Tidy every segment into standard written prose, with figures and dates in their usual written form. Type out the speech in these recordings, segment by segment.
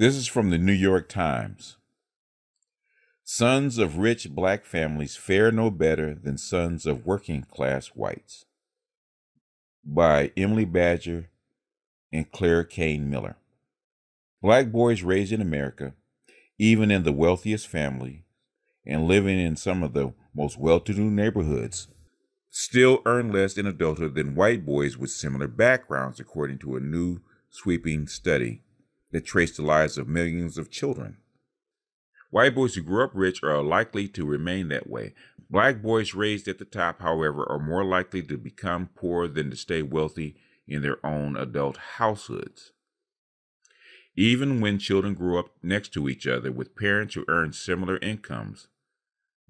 This is from the New York Times. Sons of rich black families fare no better than sons of working-class whites, by Emily Badger and Claire Kane Miller. Black boys raised in America, even in the wealthiest family and living in some of the most well-to-do neighborhoods, still earn less in adulthood than white boys with similar backgrounds, according to a new sweeping study that traced the lives of millions of children. White boys who grew up rich are likely to remain that way. Black boys raised at the top, however, are more likely to become poor than to stay wealthy in their own adult househoods. Even when children grew up next to each other with parents who earn similar incomes,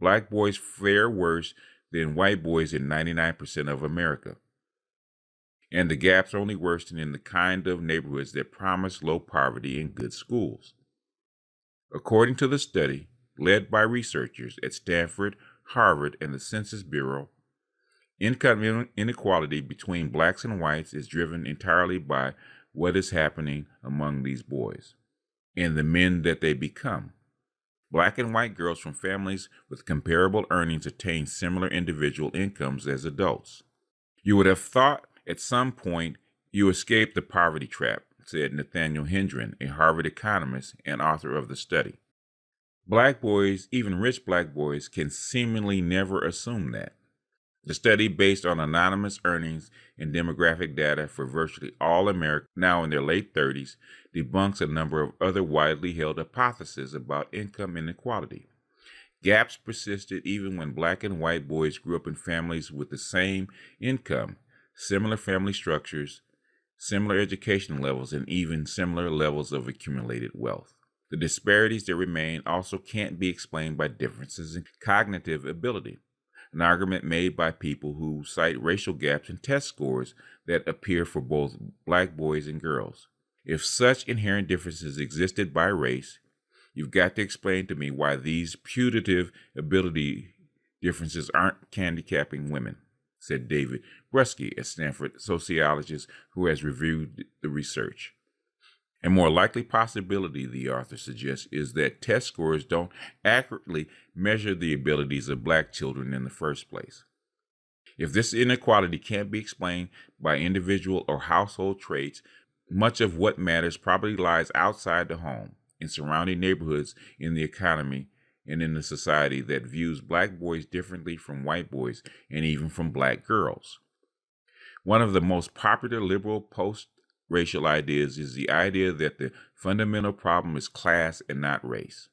black boys fare worse than white boys in 99% of America. And the gaps only worsen in the kind of neighborhoods that promise low poverty and good schools. According to the study, led by researchers at Stanford, Harvard, and the Census Bureau, income inequality between blacks and whites is driven entirely by what is happening among these boys and the men that they become. Black and white girls from families with comparable earnings attain similar individual incomes as adults. You would have thought at some point you escaped the poverty trap, said Nathaniel Hendren, a Harvard economist and author of the study. Black boys, even rich black boys, can seemingly never assume that. The study, based on anonymous earnings and demographic data for virtually all Americans now in their late 30s, debunks a number of other widely held hypotheses about income inequality. Gaps persisted even when black and white boys grew up in families with the same income, similar family structures, similar education levels, and even similar levels of accumulated wealth. The disparities that remain also can't be explained by differences in cognitive ability, an argument made by people who cite racial gaps in test scores that appear for both black boys and girls. If such inherent differences existed by race, you've got to explain to me why these putative ability differences aren't handicapping women, said David Brusky, a Stanford sociologist who has reviewed the research. A more likely possibility, the author suggests, is that test scores don't accurately measure the abilities of black children in the first place. If this inequality can't be explained by individual or household traits, much of what matters probably lies outside the home, in surrounding neighborhoods, in the economy, and in the society that views black boys differently from white boys and even from black girls. One of the most popular liberal post-racial ideas is the idea that the fundamental problem is class and not race.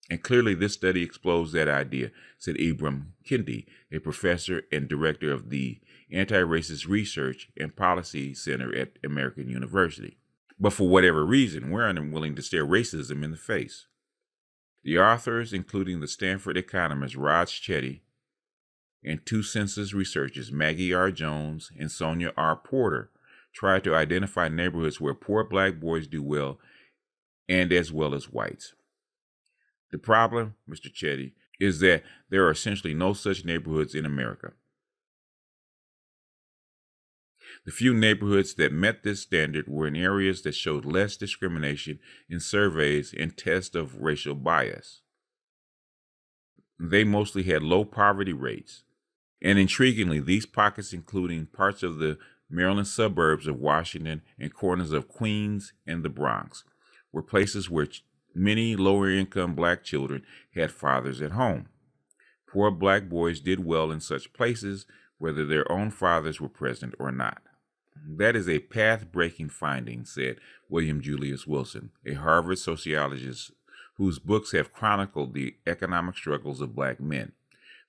And clearly this study explores that idea, said Ibram Kendi, a professor and director of the Anti-Racist Research and Policy Center at American University. But for whatever reason, we're unwilling to stare racism in the face. The authors, including the Stanford economist Raj Chetty and two census researchers, Maggie R. Jones and Sonia R. Porter, tried to identify neighborhoods where poor black boys do well and as well as whites. The problem, Mr. Chetty, is that there are essentially no such neighborhoods in America. The few neighborhoods that met this standard were in areas that showed less discrimination in surveys and tests of racial bias. They mostly had low poverty rates. And intriguingly, these pockets, including parts of the Maryland suburbs of Washington and corners of Queens and the Bronx, were places where many lower-income black children had fathers at home. Poor black boys did well in such places, whether their own fathers were present or not. That is a path-breaking finding, said William Julius Wilson, a Harvard sociologist whose books have chronicled the economic struggles of black men.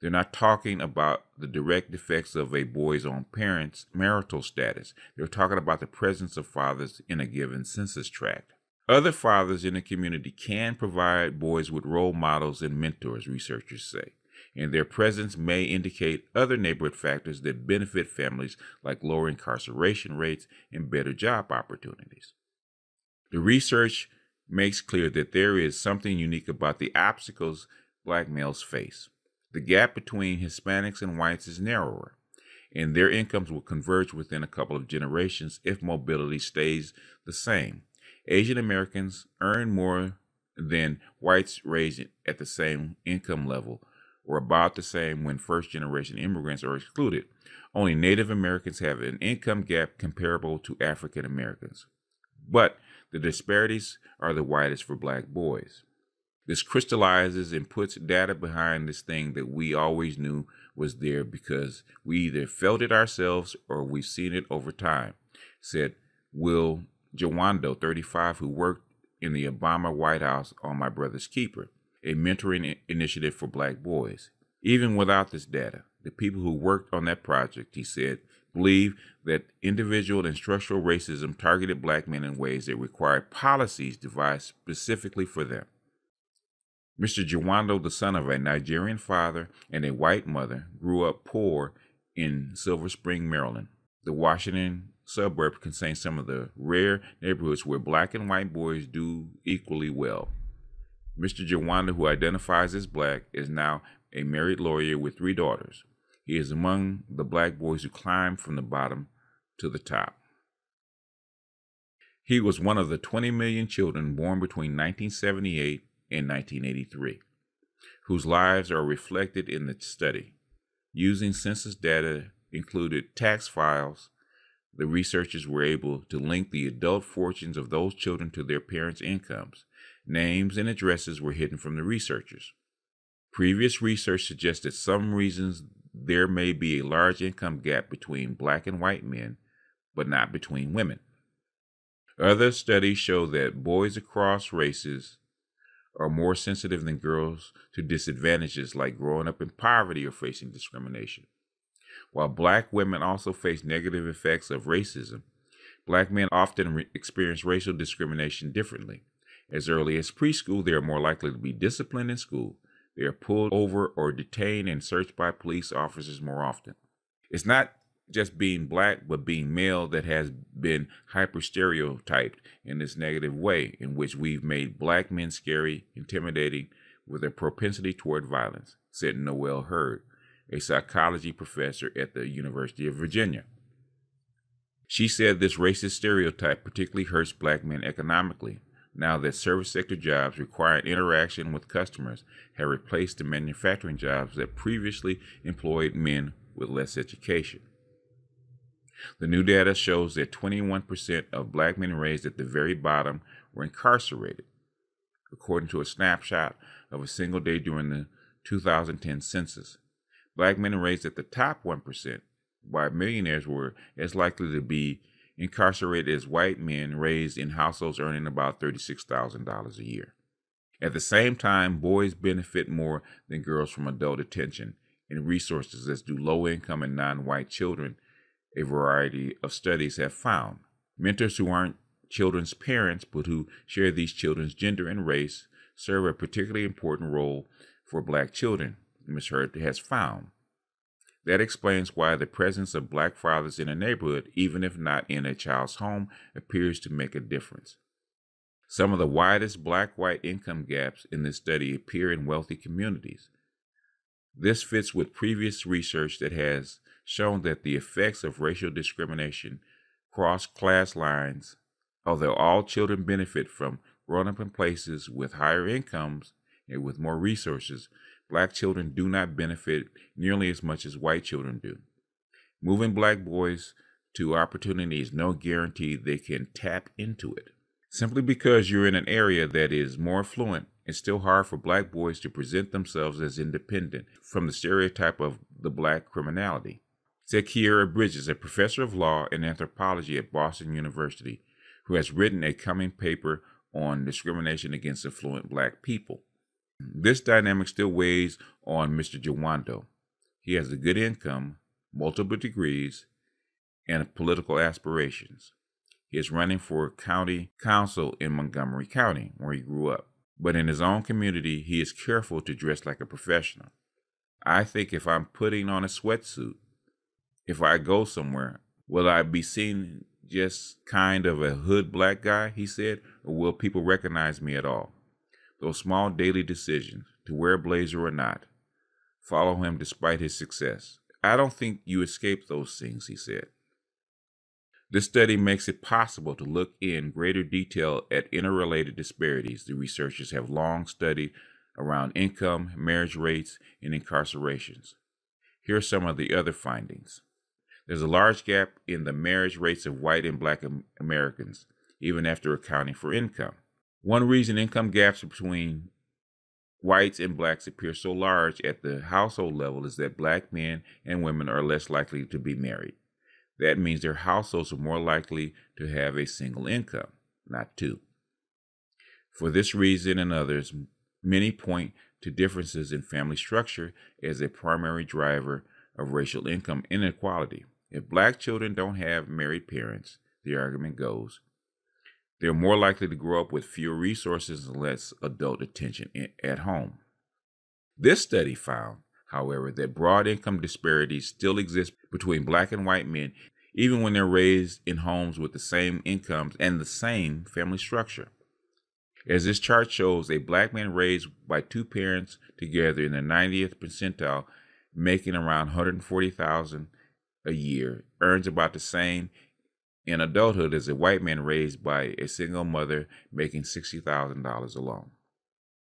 They're not talking about the direct effects of a boy's own parents' marital status. They're talking about the presence of fathers in a given census tract. Other fathers in the community can provide boys with role models and mentors, researchers say, and their presence may indicate other neighborhood factors that benefit families, like lower incarceration rates and better job opportunities. The research makes clear that there is something unique about the obstacles black males face. The gap between Hispanics and whites is narrower, and their incomes will converge within a couple of generations if mobility stays the same. Asian Americans earn more than whites raised at the same income level, or about the same when first-generation immigrants are excluded. Only Native Americans have an income gap comparable to African Americans. But the disparities are the widest for black boys. This crystallizes and puts data behind this thing that we always knew was there because we either felt it ourselves or we've seen it over time, said Will Jawando, 35, who worked in the Obama White House on My Brother's Keeper, a mentoring initiative for black boys. Even without this data, the people who worked on that project, he said, believe that individual and structural racism targeted black men in ways that required policies devised specifically for them. Mr. Jawando, the son of a Nigerian father and a white mother, grew up poor in Silver Spring, Maryland. The Washington suburb contains some of the rare neighborhoods where black and white boys do equally well. Mr. Jawando, who identifies as black, is now a married lawyer with 3 daughters. He is among the black boys who climbed from the bottom to the top. He was one of the 20 million children born between 1978 and 1983, whose lives are reflected in the study. Using census data included tax files, the researchers were able to link the adult fortunes of those children to their parents' incomes. Names and addresses were hidden from the researchers. Previous research suggested some reasons there may be a large income gap between black and white men, but not between women. Other studies show that boys across races are more sensitive than girls to disadvantages like growing up in poverty or facing discrimination. While black women also face negative effects of racism, black men often experience racial discrimination differently. As early as preschool, they are more likely to be disciplined in school. They are pulled over or detained and searched by police officers more often. It's not just being black, but being male that has been hyper-stereotyped in this negative way, in which we've made black men scary, intimidating, with a propensity toward violence, said Noel Hurd, a psychology professor at the University of Virginia. She said this racist stereotype particularly hurts black men economically, now that service sector jobs requiring interaction with customers have replaced the manufacturing jobs that previously employed men with less education. The new data shows that 21% of black men raised at the very bottom were incarcerated, according to a snapshot of a single day during the 2010 census. Black men raised at the top 1% by millionaires were as likely to be incarcerated as white men raised in households earning about $36,000 a year. At the same time, boys benefit more than girls from adult attention and resources, as do low-income and non-white children, a variety of studies have found. Mentors who aren't children's parents, but who share these children's gender and race, serve a particularly important role for black children, Ms. Hurd has found. That explains why the presence of black fathers in a neighborhood, even if not in a child's home, appears to make a difference. Some of the widest black-white income gaps in this study appear in wealthy communities. This fits with previous research that has shown that the effects of racial discrimination cross class lines. Although all children benefit from growing up in places with higher incomes and with more resources, black children do not benefit nearly as much as white children do. Moving black boys to opportunity is no guarantee they can tap into it. Simply because you're in an area that is more affluent, it's still hard for black boys to present themselves as independent from the stereotype of the black criminality, said Kiera Bridges, a professor of law and anthropology at Boston University, who has written a coming paper on discrimination against affluent black people. This dynamic still weighs on Mr. Jawando. He has a good income, multiple degrees, and political aspirations. He is running for county council in Montgomery County, where he grew up. But in his own community, he is careful to dress like a professional. I think if I'm putting on a sweatsuit, if I go somewhere, will I be seen just kind of a hood black guy, he said, or will people recognize me at all? Those small daily decisions, to wear a blazer or not, follow him despite his success. I don't think you escape those things, he said. This study makes it possible to look in greater detail at interrelated disparities the researchers have long studied around income, marriage rates, and incarcerations. Here are some of the other findings. There's a large gap in the marriage rates of white and black Americans, even after accounting for income. One reason income gaps between whites and blacks appear so large at the household level is that black men and women are less likely to be married. That means their households are more likely to have a single income, not two. For this reason and others, many point to differences in family structure as a primary driver of racial income inequality. If black children don't have married parents, the argument goes, they're more likely to grow up with fewer resources and less adult attention at home. This study found, however, that broad income disparities still exist between black and white men, even when they're raised in homes with the same incomes and the same family structure. As this chart shows, a black man raised by two parents together in the 90th percentile, making around $140,000 a year, earns about the same in adulthood as a white man raised by a single mother making $60,000 alone.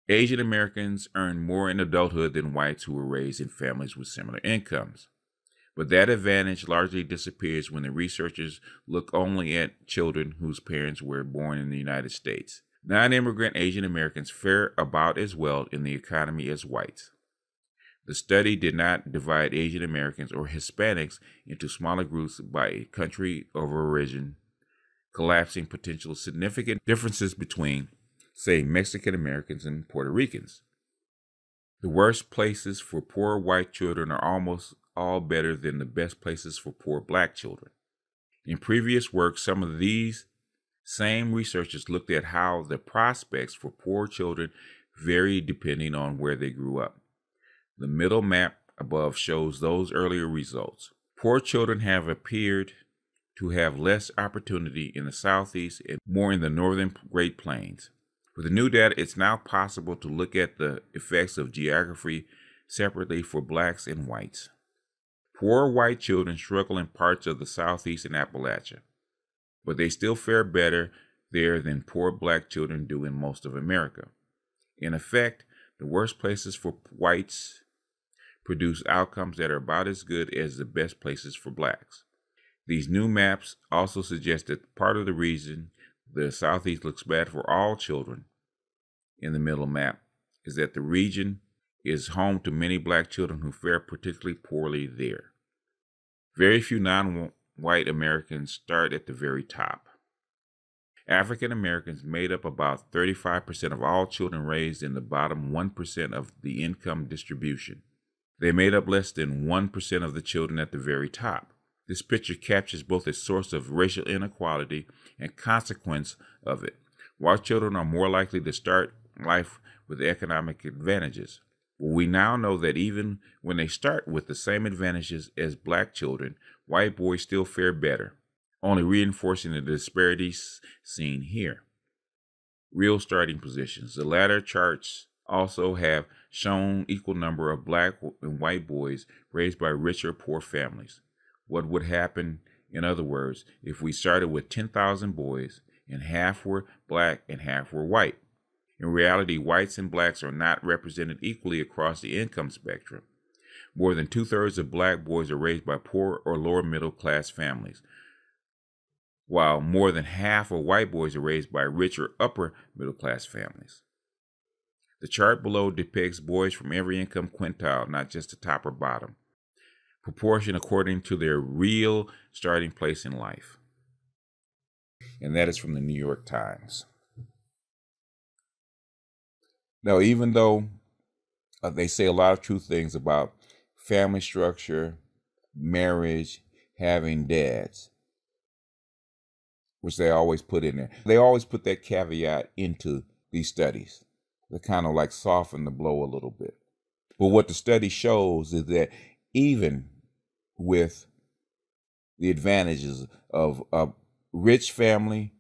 Asian Americans earn more in adulthood than whites who were raised in families with similar incomes. But that advantage largely disappears when the researchers look only at children whose parents were born in the United States. Non-immigrant Asian Americans fare about as well in the economy as whites. The study did not divide Asian Americans or Hispanics into smaller groups by country of origin, collapsing potential significant differences between, say, Mexican Americans and Puerto Ricans. The worst places for poor white children are almost all better than the best places for poor black children. In previous work, some of these same researchers looked at how the prospects for poor children vary depending on where they grew up. The middle map above shows those earlier results. Poor children have appeared to have less opportunity in the Southeast and more in the northern Great Plains. With the new data, it's now possible to look at the effects of geography separately for blacks and whites. Poor white children struggle in parts of the Southeast and Appalachia, but they still fare better there than poor black children do in most of America. In effect, the worst places for whites produce outcomes that are about as good as the best places for blacks. These new maps also suggest that part of the reason the Southeast looks bad for all children in the middle map is that the region is home to many black children who fare particularly poorly there. Very few non-white Americans start at the very top. African Americans made up about 35% of all children raised in the bottom 1% of the income distribution. They made up less than 1% of the children at the very top. This picture captures both a source of racial inequality and consequence of it. White children are more likely to start life with economic advantages. We now know that even when they start with the same advantages as black children, white boys still fare better, only reinforcing the disparities seen here. Real starting positions. The latter charts also have shown equal number of black and white boys raised by rich or poor families. What would happen, in other words, if we started with 10,000 boys and half were black and half were white? In reality, whites and blacks are not represented equally across the income spectrum. More than 2/3 of black boys are raised by poor or lower middle class families, while more than half of white boys are raised by rich or upper middle class families. The chart below depicts boys from every income quintile, not just the top or bottom, proportion according to their real starting place in life. And that is from the New York Times. Now, even though they say a lot of true things about family structure, marriage, having dads, which they always put in there, they always put that caveat into these studies. They kind of like soften the blow a little bit. But what the study shows is that even with the advantages of a rich family,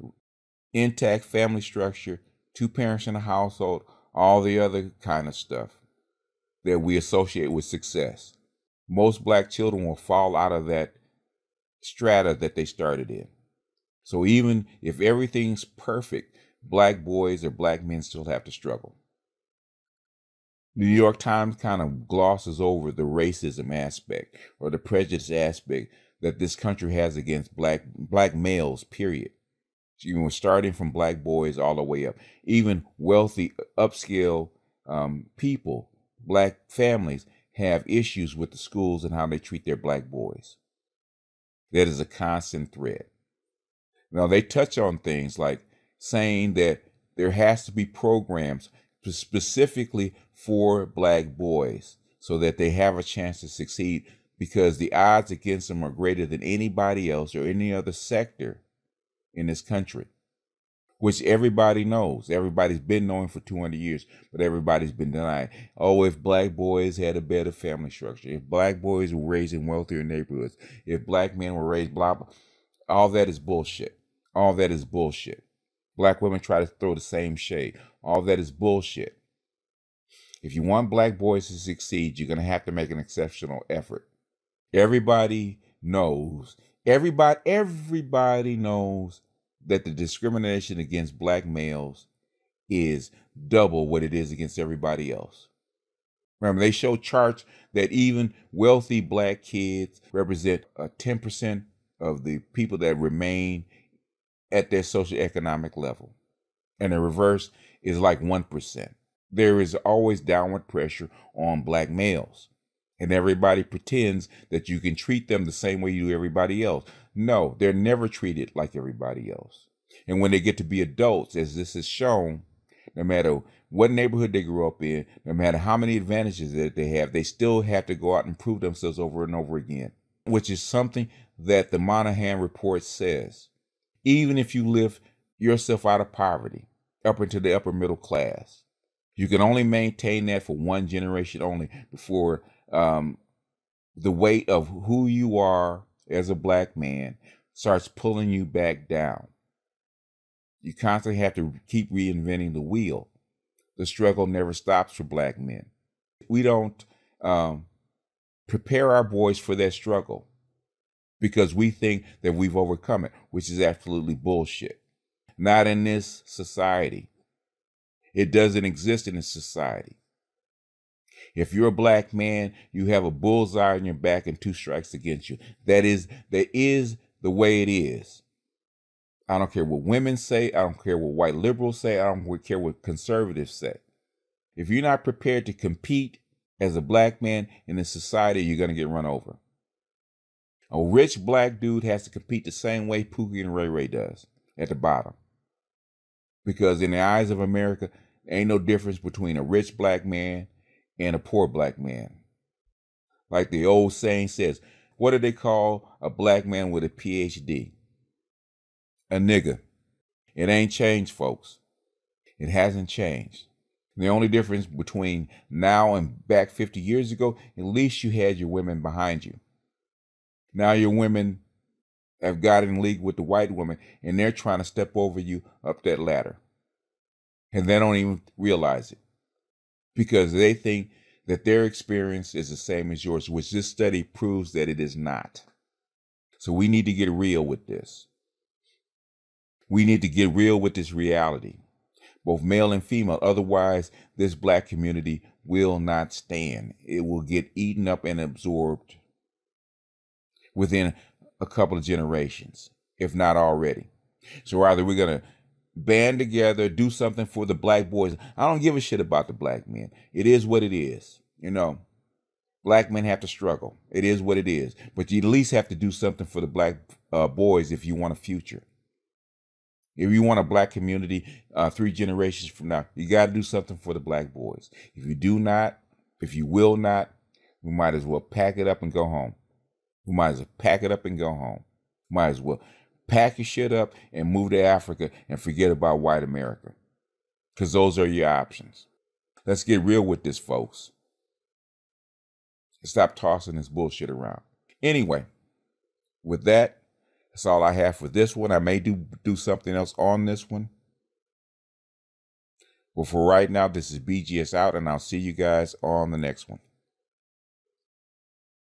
intact family structure, two parents in a household, all the other kind of stuff that we associate with success, most black children will fall out of that strata that they started in. So even if everything's perfect, black boys or black men still have to struggle. The New York Times kind of glosses over the racism aspect or the prejudice aspect that this country has against black males, period. So, starting from black boys all the way up. Even wealthy, upscale people, black families, have issues with the schools and how they treat their black boys. That is a constant thread. Now, they touch on things like saying that there has to be programs specifically for black boys so that they have a chance to succeed, because the odds against them are greater than anybody else or any other sector in this country, which everybody knows. Everybody's been knowing for 200 years, but everybody's been denying. Oh, if black boys had a better family structure, if black boys were raised in wealthier neighborhoods, if black men were raised blah, blah, all that is bullshit. All that is bullshit. Black women try to throw the same shade. All that is bullshit. If you want black boys to succeed, you're going to have to make an exceptional effort. Everybody knows that the discrimination against black males is double what it is against everybody else. Remember, they show charts that even wealthy black kids represent 10% of the people that remain at their socioeconomic level. And the reverse is like 1%. There is always downward pressure on black males. And everybody pretends that you can treat them the same way you do everybody else. No, they're never treated like everybody else. And when they get to be adults, as this is shown, no matter what neighborhood they grew up in, no matter how many advantages that they still have to go out and prove themselves over and over again, which is something that the Moynihan Report says. Even if you live yourself out of poverty, up into the upper middle class, you can only maintain that for one generation only before the weight of who you are as a black man starts pulling you back down. You constantly have to keep reinventing the wheel. The struggle never stops for black men. We don't prepare our boys for that struggle because we think that we've overcome it, which is absolutely bullshit. Not in this society. It doesn't exist in this society. If you're a black man, you have a bullseye on your back and 2 strikes against you. That is the way it is. I don't care what women say. I don't care what white liberals say. I don't care what conservatives say. If you're not prepared to compete as a black man in this society, you're going to get run over. A rich black dude has to compete the same way Pookie and Ray Ray does at the bottom. Because in the eyes of America, there ain't no difference between a rich black man and a poor black man. Like the old saying says, what do they call a black man with a PhD? A nigga. It ain't changed, folks. It hasn't changed. The only difference between now and back 50 years ago, at least you had your women behind you. Now your women have got in league with the white women, and they're trying to step over you up that ladder. And they don't even realize it, because they think that their experience is the same as yours, which this study proves that it is not. So we need to get real with this. We need to get real with this reality, both male and female. Otherwise, this black community will not stand. It will get eaten up and absorbed within a couple of generations, if not already. So either we're going to band together, do something for the black boys. I don't give a shit about the black men. It is what it is. You know, black men have to struggle. It is what it is. But you at least have to do something for the black boys if you want a future. If you want a black community 3 generations from now, you got to do something for the black boys. If you do not, if you will not, we might as well pack it up and go home. We might as well pack it up and go home. Might as well pack your shit up and move to Africa and forget about white America. Because those are your options. Let's get real with this, folks. Stop tossing this bullshit around. Anyway, with that, that's all I have for this one. I may do something else on this one. But for right now, this is BGS out, and I'll see you guys on the next one.